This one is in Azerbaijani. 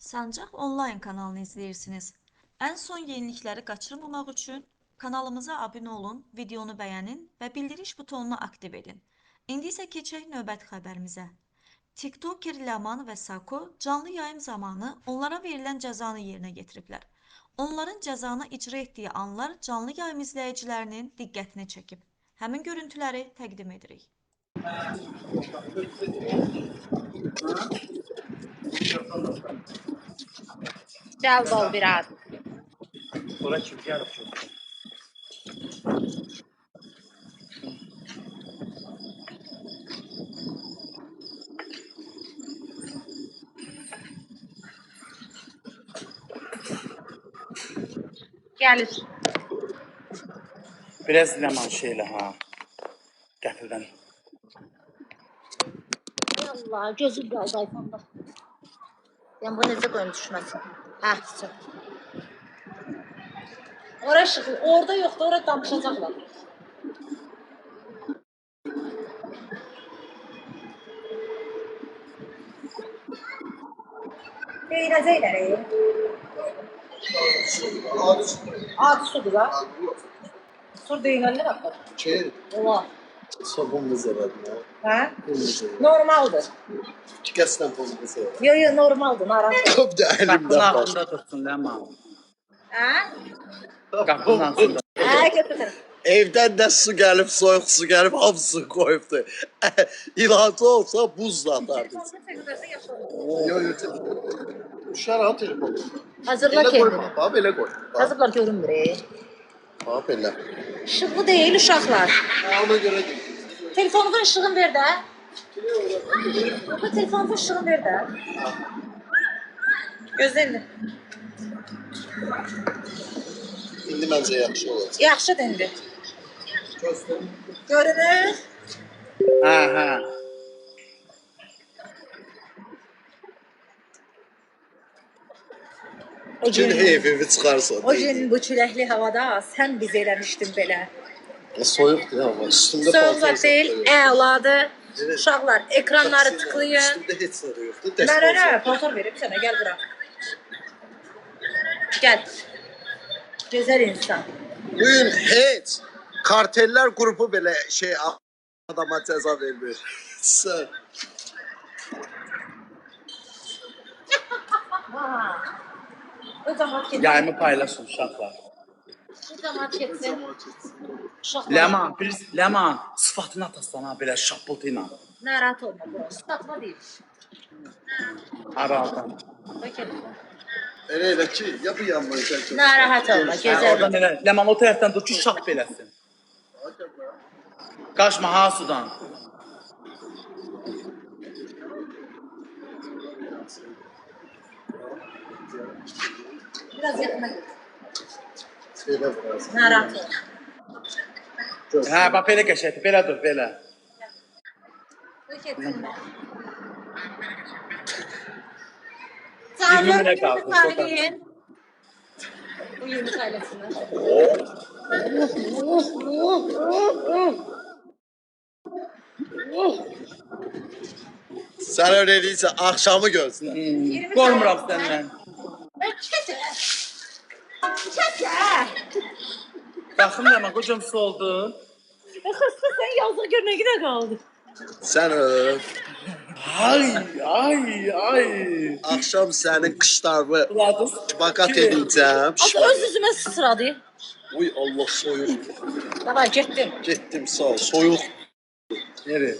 Sancaq Online kanalını izləyirsiniz. Ən son yenilikləri qaçırmamaq üçün kanalımıza abunə olun, videonu bəyənin və bildiriş butonunu aktiv edin. İndi isə keçək növbəti xəbərimizə. TikToker Ləman və Sako canlı yayım zamanı onlara verilən cəzanı yerinə getiriblər. Onların cəzanı icra etdiyi anlar canlı yayım izləyicilərinin diqqətini çəkib. Həmin görüntüləri təqdim edirik. Gel bol biraz. Bura kim geldi çok? Gelir. Biraz leman şeyle ha. Qəfildən. Allah gözüm geldi iPhone'da. Ben bu necə qoyum düşməsin. Hə, sıçır. Oraya şıxıl. Orada yoxdur, oraya danışacaqlar. Değinəcəklər. Adi sudur ha. Sur değinələr haqqı. Şey, Ola. sabun zararlı. Hə? Kullanıcı. Normaldır. Tükəsən pulunu zararlı. Yo, normaldır, narahat. Top da Qapının elimdən baş. ağzında dursun leman. Hə? Qapının ağzında. Hə, götürün. Evdən də su gəlib, soyuq su gəlib, hamısını qoyubdu. İlahi olsa buzla atardı. Yo, yo, düşər ha telefonu. Hazırla Elə kendini. qoyma, bax, belə qoy. Bax, Hazırla görünmür. bax, belə. Işıqlı değil uşaqlar. Ona görə deyil. Telefonun ışığını ver də. Telefonun ışığını ver də. Gözləndi. İndi məncə yaxşı olacaq. Yaxşı dendi. Göstər. Görünür. Ha. Cin heyfivi çıxarsan. O gün bu küləkli havada sən biz eləmişdin belə. Soyuqdur amma üstündə Soğuklar deyil, əladır. Evet. Uşaqlar, ekranları tıklayın. Üstündə heç nə də yoxdur. Mənə paltar verib sənə, gəl bura. Gəl. Gözəl insan. Bugün heç karteller qrupu belə şey adama cəza vermir. Sən. O cəmat getsin. Yayımı paylaşın uşaqlar. O cəmat getsin. Uşaqlar. Leman sıfatını ataslan ha belə şapıltı ilə. Narahat olma bro. Satma deyil. Aradan. Bakın. Elə ki, ya bu yanmayacaq. Narahat olma, Ha, gözəl. oradan elə Leman o tərəfdən dur ki şap beləsin. Qaçma ha sudan. Biraz yaxına git. Şeylə biraz. Narahat olma. Hə, bax belə qəşəngdir, belə dur, belə. Bakın. 20 minə qaldı. Tarihin. Bu yeni ailesine. Sən öyle deyirsən, axşamı görsün. Qormuram səndən. Çəkə. Çəkə. Baxım Leman, qocam soldu. Xıstı sen yazıq görmək də qaldı. Sən Ay. axşam sənin qışlarını Buladız. bakat edəcəm. Az öz üzümə sıçradı. Uy Allah soyuq. Davay getdim. Getdim sağ ol. Soyuq. Nereye?